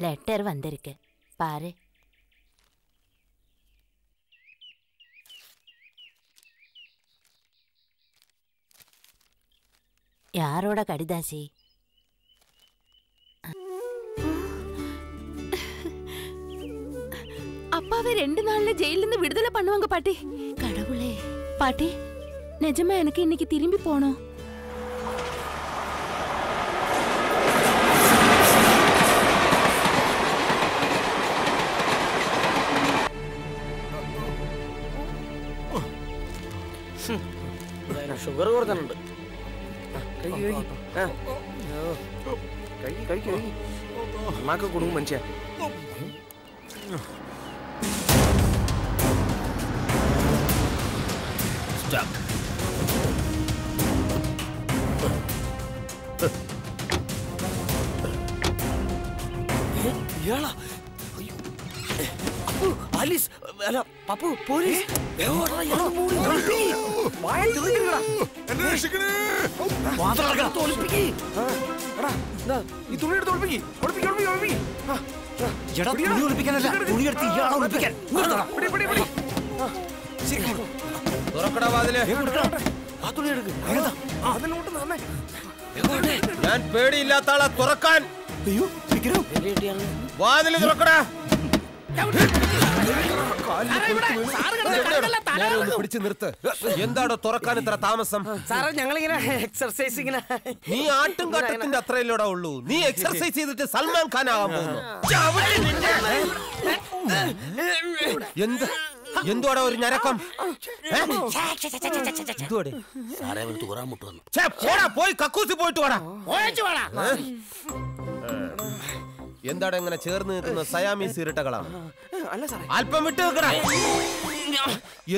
Letter வந்திருக்கு பாரு. யாரோட கடிதாசி? அப்பாவை 2 நாள்ல ஜெயில இருந்து விடுதலை பண்ணுவாங்க பாட்டி. கடவுளே பாட்டி, நிஜமா எனக்கு இன்னைக்கு திரும்பி போனோம். ഷുഗർ കുറഞ്ഞിട്ടുണ്ട്. അമ്മക്ക് കൊടുക്കും മനുഷ്യ. ഇയാളാ ആലീസ് അല്ല പപ്പു പോലീസ്. ഈ തുണി എടുത്ത് ഒളിപ്പിക്ക്. ഞാൻ പേടിയില്ലാത്ത ആളെ തുറക്കാൻ. വാതില് തുറക്കടാ. പിടിച്ചു നിർത്ത്. എന്താണോ തുറക്കാൻ ഇത്ര താമസം? സാറേ ഞങ്ങളിങ്ങനെ എക്സർസൈസ് ഇങ്ങനെ. നീ ആട്ടും കാട്ടത്തിന്റെ അത്രയല്ലോടാ ഉള്ളൂ. നീ എക്സർസൈസ് ചെയ്തിട്ട് സൽമാൻ ഖാൻ ആകാൻ പോകുന്നു. എന്തുവാടാ ഒരു ഞരക്കം? പോയി കക്കൂസി പോയിട്ട് വാടാ. എന്താണ് ഇങ്ങനെ ചേർന്ന് നിൽക്കുന്ന സയാമീസ് ഇരട്ടകളാണ്? അല്പം വിട്ടു വെക്കടാ.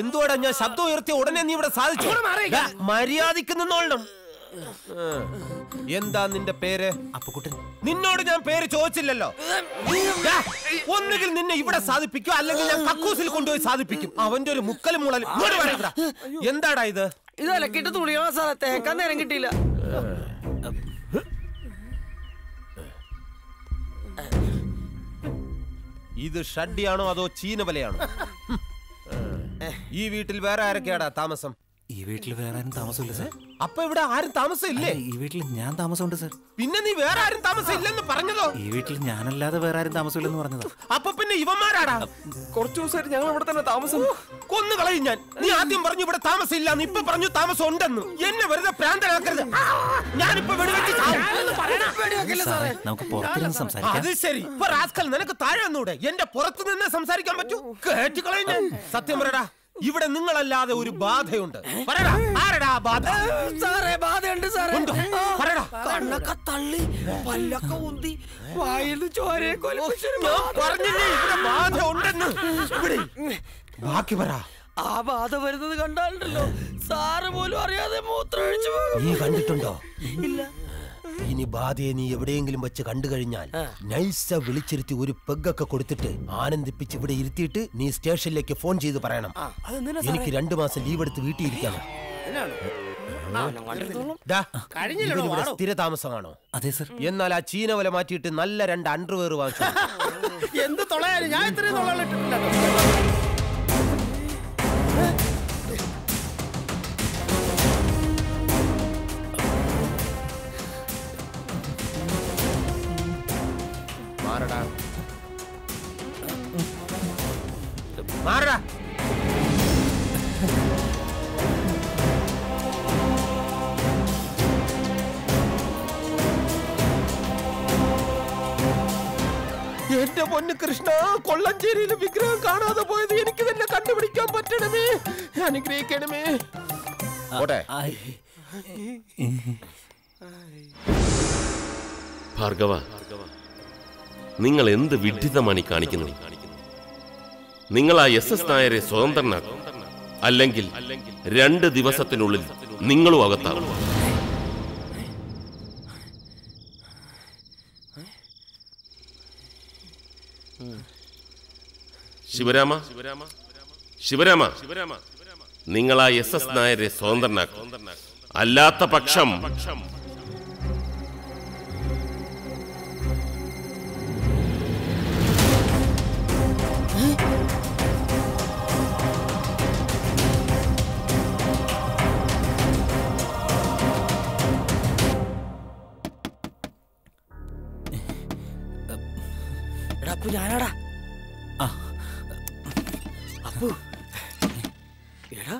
എന്തുവാടാ ഞാൻ ശബ്ദം ഉയർത്തിയ ഉടനെ നീ ഇവിടെ സാധിച്ചു? മര്യാദയ്ക്ക് നിന്നോളണം. എന്താ നിന്റെ പേര്? അപ്പുക്കുട്ടൻ. നിന്നോട് ഞാൻ പേര് ചോദിച്ചില്ലല്ലോ. ഒന്നുകിൽ നിന്നെ ഇവിടെ സാധിപ്പിക്കും, അല്ലെങ്കിൽ ഞാൻ കക്കൂസിൽ കൊണ്ടുപോയി സാധിപ്പിക്കും. അവന്റെ ഒരു മുക്കലും മൂളലും. എന്താടാ ഇത്? ഇത് അലക്കിട്ട് തുണിയോ സാറേ, തേക്കാൻ നേരം കിട്ടിയില്ല. ഇത് ഷഡ്ഡിയാണോ അതോ ചീനവലയാണോ? ഈ വീട്ടിൽ വേറെ ആരൊക്കെയാടാ താമസം? ഈ വീട്ടിൽ വേറെ ആരും താമസമില്ല സാർ. അപ്പൊ ഇവിടെ ആരും താമസം ഇല്ലേ? ഈ വീട്ടിൽ ഞാൻ താമസമുണ്ട് സാർ. പിന്നെ നീ വേറെ ആരും താമസം ഇല്ലെന്ന് പറഞ്ഞതോ? ഈ വീട്ടിൽ ഞാനല്ലാതെ വേറെ ആരും താമസമില്ലെന്ന് പറഞ്ഞതോ? അപ്പൊ പിന്നെ ഇവന്മാരാടാ? കുറച്ചു ദിവസമായിട്ട് ഞങ്ങൾ ഇവിടെ തന്നെ താമസം. കൊന്നു കളയും ഞാൻ. നീ ആദ്യം പറഞ്ഞു ഇവിടെ താമസം ഇല്ലാന്ന്, ഇപ്പൊ പറഞ്ഞു താമസം ഉണ്ടെന്ന്. എന്നെ വെറുതെ പ്രാന്തനാക്കരുത്. ഞാനിപ്പോ വെടിവെച്ച് നമുക്ക് പുറത്തിരുന്ന് സംസാരിക്കാം. അത് ശരി. ഇപ്പൊ റാസ്കൽ നിനക്ക് താഴെ വന്നൂടെ? എന്റെ പുറത്ത് നിന്ന് സംസാരിക്കാൻ പറ്റൂ? കേട്ട് കളയും ഞാൻ. സത്യം പറയടാ, ഇവിടെ നിങ്ങളല്ലാതെ ഒരു ബാധയുണ്ട്. പറയടാ, ആരടാ ബാധ? സാറേ ബാധയുണ്ട് സാറേ. പറയടാ. കണ്ണൊക്കെ തള്ളി, പല്ലൊക്കെ ഉന്തി, വായിൽ ചോരയെ പറഞ്ഞില്ലേ ഇവിടെ ബാധ ഉണ്ടെന്ന്? ബാക്കി പറ. ആ ബാധ വരുന്നത് കണ്ടാലുണ്ടല്ലോ സാറ് പോലും അറിയാതെ മൂത്രമൊഴിച്ചു പോകും. നീ കണ്ടിട്ടുണ്ടോ? ഇല്ല. ഇനി ബാധയെ നീ എവിടെയെങ്കിലും വെച്ച് കണ്ടു കഴിഞ്ഞാൽ നൈസ വിളിച്ചിരുത്തി ഒരു പെഗ്ഗൊക്കെ കൊടുത്തിട്ട് ആനന്ദിപ്പിച്ച് ഇവിടെ ഇരുത്തിയിട്ട് നീ സ്റ്റേഷനിലേക്ക് ഫോൺ ചെയ്ത് പറയണം, എനിക്ക് 2 മാസം ലീവ് എടുത്ത് വീട്ടിൽ ഇരിക്കണം. ഇവിടെ സ്ഥിര താമസമാണോ? അതെ സർ. എന്നാൽ ആ ചീനവല മാറ്റിയിട്ട് നല്ല 2 അണ്ടർവെയർ വാങ്ങിച്ചു. എന്ത് തൊളയാലും ഞാൻ ഇത്രയും തൊള്ളയിട്ടിട്ടില്ല. മാറടാ, മാറടാ. എന്റെ പൊന്ന് കൃഷ്ണ, കൊള്ളഞ്ചേരിയിലെ വിഗ്രഹം കാണാതെ പോയത് എനിക്ക് തന്നെ കണ്ടുപിടിക്കാൻ പറ്റണമേ. അനുഗ്രഹിക്കണമേ. ഭാർഗവ, നിങ്ങൾ എന്ത് വിഡ്ഢിതമാണ് കാണിക്കുന്നത്? നിങ്ങൾ ആ SS നായരെ സ്വതന്ത്രനാക്കും, അല്ലെങ്കിൽ 2 ദിവസത്തിനുള്ളിൽ നിങ്ങളും അകത്താകും. ശിവരാമ, ശിവരാമ, നിങ്ങൾ ആ SS നായരെ സ്വതന്ത്രനാക്കും. അല്ലാത്ത പക്ഷം ഞാനാടാ. അപ്പു എടാ,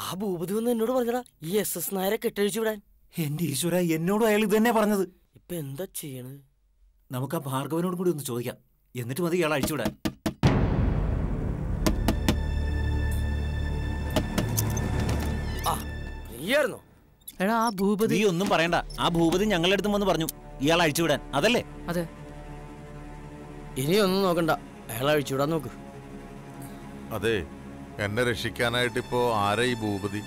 ആ ഭൂപതി ഒന്ന് എന്നോട് പറഞ്ഞടാ ഈ SS നായരെ കെട്ടഴിച്ചു വിടാൻ. എന്റെ ഈശ്വര, എന്നോടും അയാൾ ഇത് തന്നെ പറഞ്ഞത്. ഇപ്പൊ എന്താ ചെയ്യണത്? നമുക്ക് ആ ഭാർഗവനോടും കൂടി ഒന്ന് ചോദിക്കാം, എന്നിട്ട് മതി ഇയാൾ അഴിച്ചുവിടാൻ. നീയായിരുന്നോ? എടാ ആ ഭൂപതി. നീ ഒന്നും പറയണ്ട, ആ ഭൂപതി ഞങ്ങളുടെ അടുത്തും വന്ന് പറഞ്ഞു ഇയാൾ അഴിച്ചുവിടാൻ, അതല്ലേ? അതെ. ഇനിയൊന്നും നോക്കണ്ട, അയാളെ അഴിച്ചുവിടാൻ നോക്ക്. അതെ, എന്നെ രക്ഷിക്കാനായിട്ട് ഇപ്പോ ആരാ ഈ ഭൂപതി?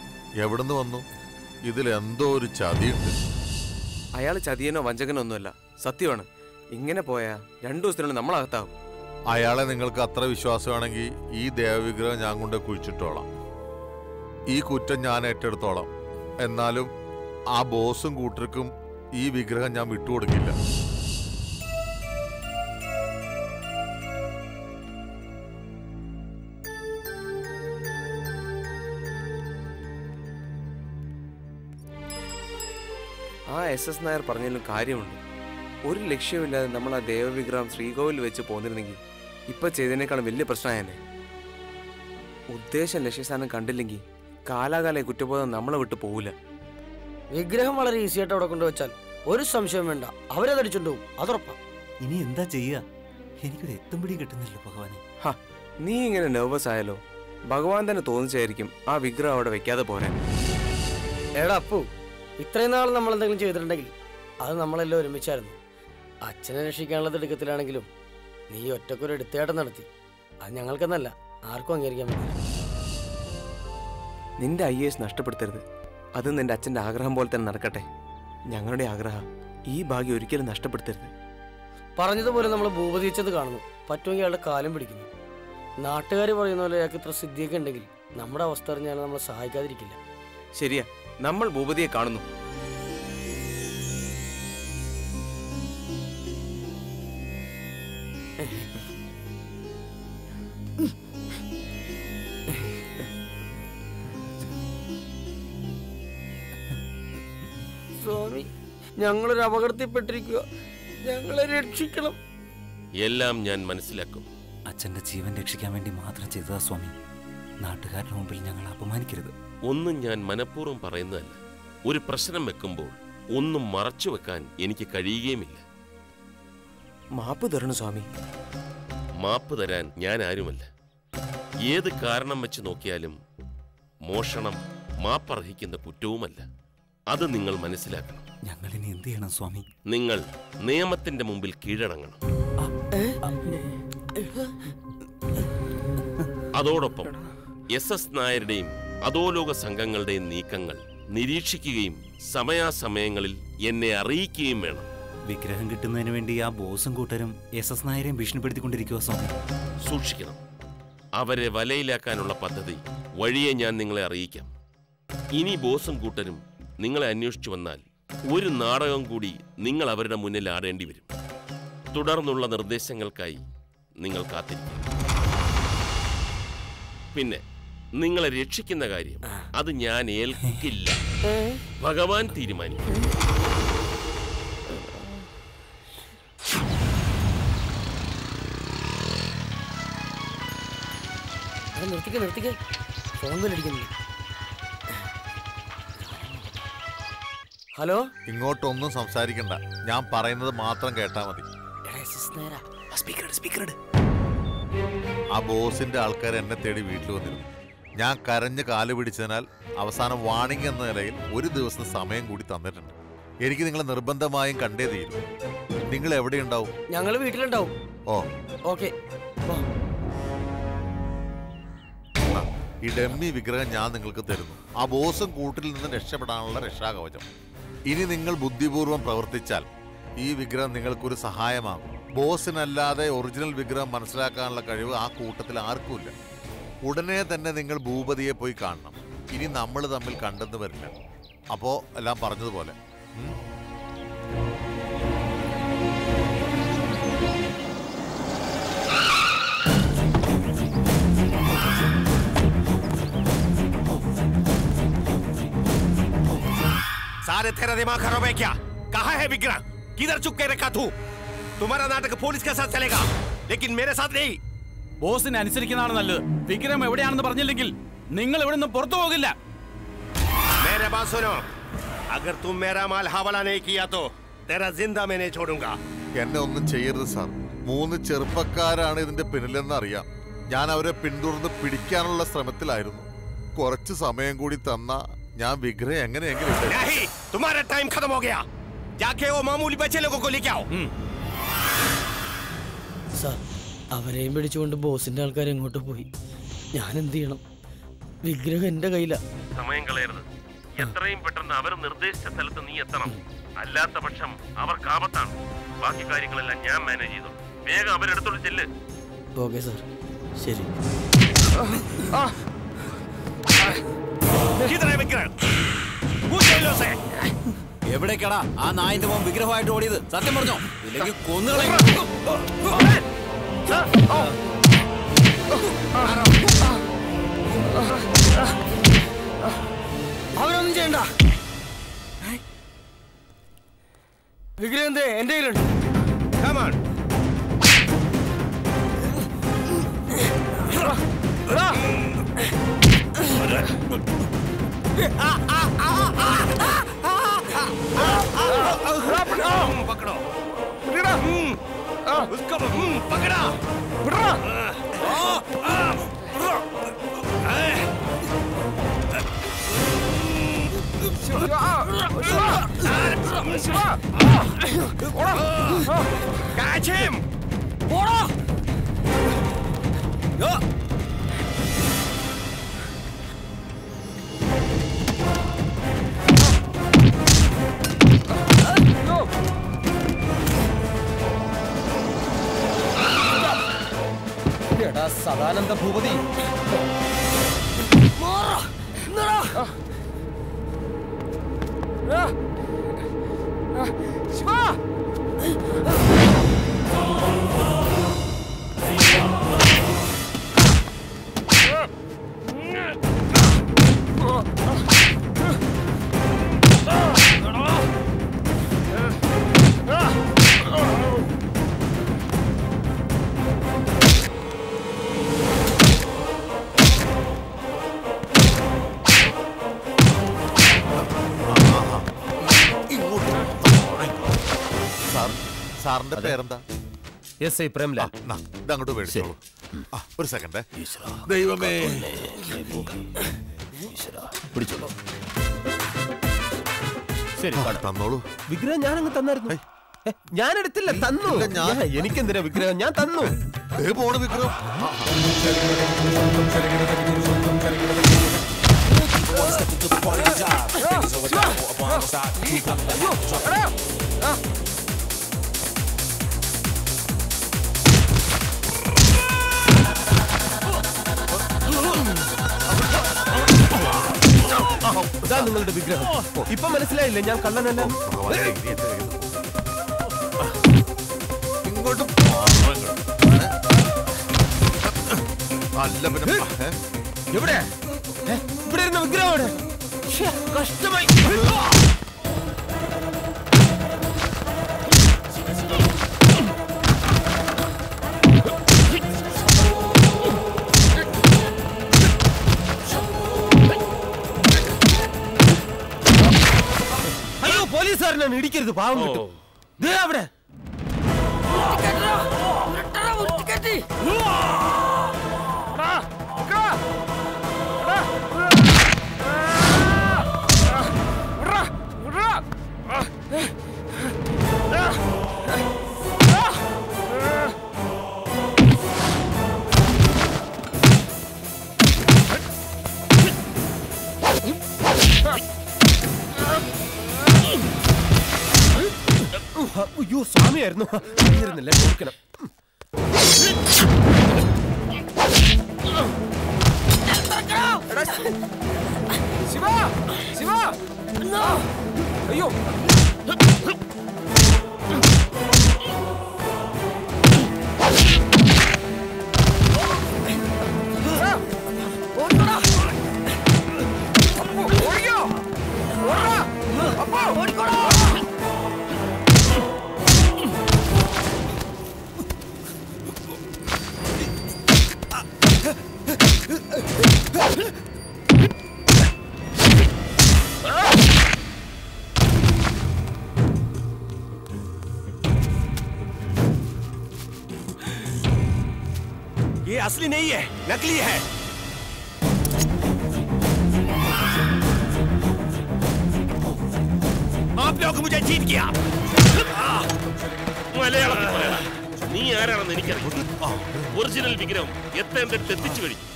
എവിടുന്ന് വന്നു? ഇതിലെന്തോ ഒരു ചതിയുണ്ട്. അയാൾ ചതിയനോ വഞ്ചകനോ ഒന്നുമല്ല, സത്യമാണ്. ഇങ്ങനെ പോയാ 2 ദിവസത്തിനുള്ളിൽ നമ്മളകത്താവും. അയാളെ നിങ്ങൾക്ക് അത്ര വിശ്വാസമാണെങ്കിൽ ഈ ദേവവിഗ്രഹം ഞാൻ കൊണ്ട് കുഴിച്ചിട്ടോളാം. ഈ കുറ്റം ഞാൻ ഏറ്റെടുത്തോളാം. എന്നാലും ആ ബോസും കൂട്ടർക്കും ഈ വിഗ്രഹം ഞാൻ വിട്ടുകൊടുക്കില്ല. ആ SS നായർ പറഞ്ഞതിലും കാര്യമുണ്ട്. ഒരു ലക്ഷ്യമില്ലാതെ നമ്മൾ ആ ദേവവിഗ്രഹം ശ്രീകോവിൽ വെച്ച് പോന്നിരുന്നെങ്കിൽ ഇപ്പൊ ചെയ്തതിനേക്കാളും വലിയ പ്രശ്നമായെന്നെ. ഉദ്ദേശം ലക്ഷ്യസ്ഥാനം കണ്ടില്ലെങ്കിൽ കാലാകാല കുറ്റബോധം നമ്മളെ വിട്ട് പോവില്ല. വിഗ്രഹം വളരെ ഈസി ആയിട്ട് അവിടെ കൊണ്ടുവച്ചാൽ ഒരു സംശയം വേണ്ട, അവരതടിച്ചുണ്ടാവും, അതുറപ്പാ. ഇനി എന്താ ചെയ്യുക? എനിക്കൊരു എത്തുംപിടി കിട്ടുന്നില്ല ഭഗവാനെ. നീ ഇങ്ങനെ നെർവസ് ആയാലോ? ഭഗവാൻ തന്നെ തോന്നിച്ചായിരിക്കും ആ വിഗ്രഹം അവിടെ വെക്കാതെ പോരാൻ. എടാ അപ്പു, ഇത്രയും നാൾ നമ്മൾ എന്തെങ്കിലും ചെയ്തിട്ടുണ്ടെങ്കിൽ അത് നമ്മളെല്ലാം ഒരുമിച്ചായിരുന്നു. അച്ഛനെ രക്ഷിക്കാനുള്ള തിടുക്കത്തിലാണെങ്കിലും നീ ഒറ്റക്കൊരു എടുത്തേട്ടം നടത്തി. അത് ഞങ്ങൾക്കെന്നല്ല, ആർക്കും അംഗീകരിക്കാൻ പറ്റില്ല. നിന്റെ IAS നഷ്ടപ്പെടുത്തരുത്. അത് നിന്റെ അച്ഛൻ്റെ ആഗ്രഹം പോലെ തന്നെ നടക്കട്ടെ. ഞങ്ങളുടെ ആഗ്രഹം ഈ ഭാഗ്യം ഒരിക്കലും നഷ്ടപ്പെടുത്തരുത്. പറഞ്ഞതുപോലെ നമ്മൾ ഭൂപതിച്ചത് കാണുന്നു, പറ്റുമെങ്കിൽ അയാളുടെ കാലം പിടിക്കുന്നു. നാട്ടുകാർ പറയുന്ന പോലെ അയാൾക്ക് ഇത്ര സിദ്ധിയൊക്കെ ഉണ്ടെങ്കിൽ നമ്മുടെ അവസ്ഥ അറിഞ്ഞാൽ നമ്മളെ സഹായിക്കാതിരിക്കില്ല. ശരിയാ, നമ്മൾ ഭൂപതിയെ കാണുന്നു. സ്വാമി, ഞങ്ങളൊരു അപകടത്തിൽപ്പെട്ടിരിക്കുക, ഞങ്ങളെ രക്ഷിക്കണം. എല്ലാം ഞാൻ മനസ്സിലാക്കും. അച്ഛന്റെ ജീവൻ രക്ഷിക്കാൻ വേണ്ടി മാത്രം ചെയ്തതാ സ്വാമി. നാട്ടുകാരുടെ മുമ്പിൽ ഞങ്ങൾ അപമാനിക്കരുത്. ഒന്നും ഞാൻ മനഃപൂർവ്വം പറയുന്നതല്ല. ഒരു പ്രശ്നം വെക്കുമ്പോൾ ഒന്നും മറച്ചു വെക്കാൻ എനിക്ക് കഴിയുകയുമില്ല. മാപ്പ് തരണം സ്വാമി. മാപ്പ് തരാൻ ഞാൻ ആരുമല്ല. ഏത് കാരണം വെച്ച് നോക്കിയാലും മോഷണം മാപ്പർഹിക്കുന്ന കുറ്റവുമല്ല. അത് നിങ്ങൾ മനസ്സിലാക്കണം. ഞങ്ങൾ ഇനി എന്ത് ചെയ്യണം സ്വാമി? നിങ്ങൾ നിയമത്തിന്റെ മുമ്പിൽ കീഴടങ്ങണം. അതോടൊപ്പം SS നായരുടെയും അധോലോക സംഘങ്ങളുടെയും നീക്കങ്ങൾ നിരീക്ഷിക്കുകയും സമയാസമയങ്ങളിൽ എന്നെ അറിയിക്കുകയും വേണം. വിഗ്രഹം കിട്ടുന്നതിന് വേണ്ടി ആ ബോസും കൂട്ടരും SS നായരെയും ഭീഷണിപ്പെടുത്തിക്കൊണ്ടിരിക്കുക സ്വാമി. സൂക്ഷിക്കണം. അവരെ വലയിലാക്കാനുള്ള പദ്ധതി വഴിയെ ഞാൻ നിങ്ങളെ അറിയിക്കാം. ഇനി ബോസും കൂട്ടരും നിങ്ങളെ അന്വേഷിച്ചു വന്നാൽ ഒരു നാടകം കൂടി നിങ്ങൾ അവരുടെ മുന്നിൽ ആടേണ്ടി വരും. തുടർന്നുള്ള നിർദ്ദേശങ്ങൾക്കായി നിങ്ങൾ കാത്തിരിക്കും. പിന്നെ നിങ്ങളെ രക്ഷിക്കുന്ന കാര്യം അത് ഞാൻ ഏൽക്കില്ല. ഭഗവാൻ തീരുമാനിക്കും. നിർത്തിക്കേ, ഫോൺ വിളിക്കുന്നു. ഹലോ, ഇങ്ങോട്ടൊന്നും സംസാരിക്കണ്ട, ഞാൻ പറയുന്നത് മാത്രം കേട്ടാ മതി. ആ ബോസിന്റെ ആൾക്കാർ എന്നെ തേടി വീട്ടിൽ വന്നിരുന്നു. ഞാൻ കരഞ്ഞ് കാല് പിടിച്ചതിനാൽ അവസാനം വാണിംഗ് എന്ന നിലയിൽ 1 ദിവസം സമയം കൂടി തന്നിട്ടുണ്ട്. എനിക്ക് നിങ്ങളെ നിർബന്ധമായും കണ്ടേ തീരും. നിങ്ങൾ എവിടെയുണ്ടാവും? ഞങ്ങൾ വീട്ടിലുണ്ടാവും. ഓ, ഓക്കെ. ഈ ഡമ്മി വിഗ്രഹം ഞാൻ നിങ്ങൾക്ക് തരുന്നു. ആ ബോസും കൂട്ടിൽ നിന്ന് രക്ഷപ്പെടാനുള്ള രക്ഷാകവചം. ഇനി നിങ്ങൾ ബുദ്ധിപൂർവം പ്രവർത്തിച്ചാൽ ഈ വിഗ്രഹം നിങ്ങൾക്കൊരു സഹായമാകും. ബോസിനല്ലാതെ ഒറിജിനൽ വിഗ്രഹം മനസ്സിലാക്കാനുള്ള കഴിവ് ആ കൂട്ടത്തിൽ ആർക്കുമില്ല. ഉടനെ തന്നെ നിങ്ങൾ ഭൂപതിയെ പോയി കാണണം. ഇനി നമ്മൾ തമ്മിൽ കണ്ടെന്ന് വരില്ല. അപ്പോ എല്ലാം പറഞ്ഞതുപോലെ. सारे तेरा दिमाग खराब है क्या? कहाँ है विग्रह? किधर चुप के रखा तू? तुम्हारा नाटक पुलिस के साथ चलेगा. लेकिन मेरे साथ नहीं. ബോസിനെ അനുസരിക്കുന്നതാണ് നല്ലത്. വിക്രം എവിടെയാണെന്ന് പറഞ്ഞില്ലെങ്കിൽ നിങ്ങൾ ഇവിടെ നിന്ന് പുറത്തു പോകില്ല. मेरे बात सुनो. अगर तुम मेरा माल हवाला नहीं किया तो तेरा जिंदा मैं नहीं छोड़ूंगा. എന്നെ ഒന്നും ചെയ്യരുത് സാർ. 3 ചെറുപ്പക്കാരാണ് ഇതിന്റെ പിന്നിലെന്ന് അറിയാം. ഞാൻ അവരെ പിന്തുടർന്ന് പിടിക്കാനുള്ള ശ്രമത്തിലായിരുന്നു. കുറച്ച് സമയം കൂടി തന്ന ഞാൻ വിഗ്രഹം എങ്ങനെയെങ്കിലും नहीं, तुम्हारा टाइम खत्म हो गया. जाके वो मामूली बच्चे लोगों को लेके आओ. സാർ, അവരെയും പിടിച്ചുകൊണ്ട് ബോസിന്റെ ആൾക്കാർ എങ്ങോട്ട് പോയി? ഞാൻ എന്ത് ചെയ്യണം? വിഗ്രഹം എന്റെ കയ്യിലാ. സമയം കളയരുത്. എത്രയും പെട്ടെന്ന് അവർ നിർദ്ദേശിച്ച സ്ഥലത്ത് നീ എത്തണം. അല്ലാത്ത പക്ഷം അവർക്ക് ആപത്താണ്. ബാക്കി കാര്യങ്ങളെല്ലാം ഞാൻ മാനേജ് ചെയ്തു. വേഗം അവരെടുത്തോട്ട് ചെല്ല്. ഓക്കെ സാർ, ശരി. എവിടേക്കാടാ ആ നായിന്റെ മോൻ വിഗ്രഹമായിട്ട് ഓടിയത്? സത്യം പറഞ്ഞോ, ഇല്ലെങ്കിൽ കൊന്നുകളയും. അവരൊന്നും ചെയ്യണ്ട. വിഗ്രഹം എന്തേ എന്റെ കയ്യിലുണ്ട്. पकड़ो. उसको पकड़ा. Catch him. സദാനന്ദ ഭൂപതി, സാറിന്റെ പേരെന്താ? S I Premlal. ഇതങ്ങോട്ട് മേടിച്ചോളൂ. ഒരു സെക്കൻഡ്. ദൈവമേ, പിടിച്ചോളൂ. ശരി, തന്നോളൂ. വിഗ്രഹം ഞാനങ്ങ് തന്നായിരുന്നു. ഞാൻ എടുത്തില്ല, തന്നു. എനിക്കെന്തിനാ വിഗ്രഹം? ഞാൻ തന്നു. പോണ വിഗ്രഹം. ഇതാ നിങ്ങളുടെ വിഗ്രഹം. ഇപ്പൊ മനസ്സിലായില്ലേ ഞാൻ കള്ളനല്ല? ഇങ്ങോട്ട് അല്ല, പിന്നെ എവിടെ? ഇവിടെ ഇരുന്ന വിഗ്രഹം എവിടെ? കഷ്ടമായി. അയ്യോ, പോലീസുകാരനാണ്, ഇടിക്കരുത്, പാവം കിട്ടും. ദേ അവിടെ. അയ്യോ, സ്വാമിയായിരുന്നു. ഇരുന്നില്ലേ, ഓർക്കണം. ശിവ, ശിവ, അയ്യോ. असली नहीं है, नकली है। आप लोग मुझे जीत गया। മലയാളത്തിൽ പറയണം. നീ ആരാണെന്ന് എനിക്കറിയാം. ഒറിജിനൽ വിഗ്രഹം എത്തേണ്ടടുത്ത് എത്തിച്ചു കഴിഞ്ഞു.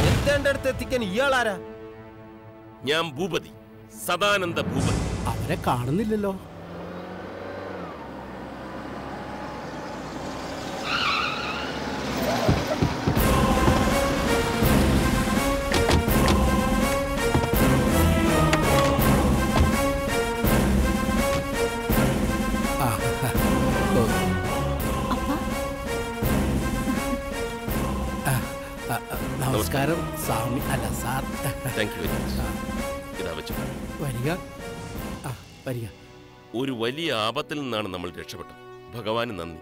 എത്തേണ്ടടുത്ത് എത്തിക്കാൻ ഇയാളാരാ? ഞാൻ ഭൂപതി, സദാനന്ദ ഭൂപതി. അവരെ കാണുന്നില്ലല്ലോ. നമസ്കാരം സ്വാമി. അല്ല sir. Thank you very much. ഇതാ വെച്ചു. വരിക വരിക. ഒരു വലിയ ആപത്തിൽ നിന്നാണ് നമ്മൾ രക്ഷപ്പെട്ടത്. ഭഗവാന് നന്ദി.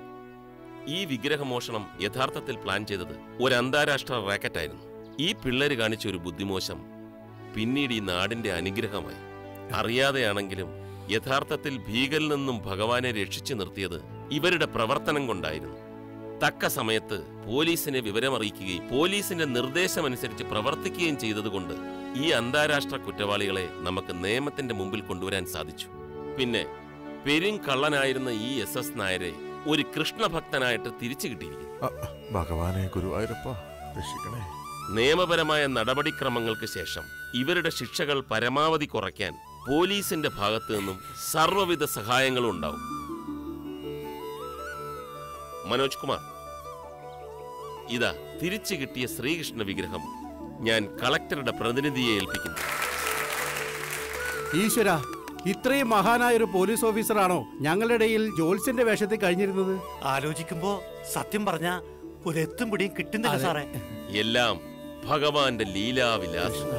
ഈ വിഗ്രഹമോഷണം യഥാർത്ഥത്തിൽ പ്ലാൻ ചെയ്തത് ഒരു അന്താരാഷ്ട്ര റാക്കറ്റായിരുന്നു. ഈ പിള്ളേര് കാണിച്ച ഒരു ബുദ്ധിമോശം പിന്നീട് ഈ നാടിന്റെ അനുഗ്രഹമായി. അറിയാതെയാണെങ്കിലും യഥാർത്ഥത്തിൽ ഭീകരിൽ നിന്നും ഭഗവാനെ രക്ഷിച്ചു നിർത്തിയത് ഇവരുടെ പ്രവർത്തനം കൊണ്ടായിരുന്നു. തക്ക സമയത്ത് പോലീസിനെ വിവരമറിയിക്കുകയും പോലീസിന്റെ നിർദ്ദേശമനുസരിച്ച് പ്രവർത്തിക്കുകയും ചെയ്തതുകൊണ്ട് ഈ അന്താരാഷ്ട്ര കുറ്റവാളികളെ നമുക്ക് നിയമത്തിന്റെ മുമ്പിൽ കൊണ്ടുവരാൻ സാധിച്ചു. പിന്നെ പെരുങ്കള്ളനായിരുന്ന ഈ SS നായരെ ഒരു കൃഷ്ണഭക്തനായിട്ട് തിരിച്ചു കിട്ടിയിരിക്കുന്നു. ഭഗവാനെ ഗുരുവായൂരപ്പ രക്ഷിക്കണേ. നിയമപരമായ നടപടിക്രമങ്ങൾക്ക് ശേഷം ഇവരുടെ ശിക്ഷകൾ പരമാവധി കുറയ്ക്കാൻ പോലീസിന്റെ ഭാഗത്തു നിന്നും സർവ്വവിധ സഹായങ്ങളും ഉണ്ടാവും. മനോജ് കുമാർ, ഇതാ തിരിച്ചു കിട്ടിയ ശ്രീകൃഷ്ണ വിഗ്രഹം ഞാൻ കളക്ടറുടെ പ്രതിനിധിയെ ഏൽപ്പിക്കുന്നു. ഈശ്വര, ഇത്രയും മഹാനായൊരു പോലീസ് ഓഫീസറാണോ ഞങ്ങളുടെ ഇടയിൽ ജോത്സ്യന്റെ വേഷത്തിൽ കഴിഞ്ഞിരുന്നത്? ആലോചിക്കുമ്പോ സത്യം പറഞ്ഞ ഒരു എത്തും പിടിയും കിട്ടുന്നില്ല സാറേ. എല്ലാം ഭഗവാന്റെ ലീലാവിലാസം.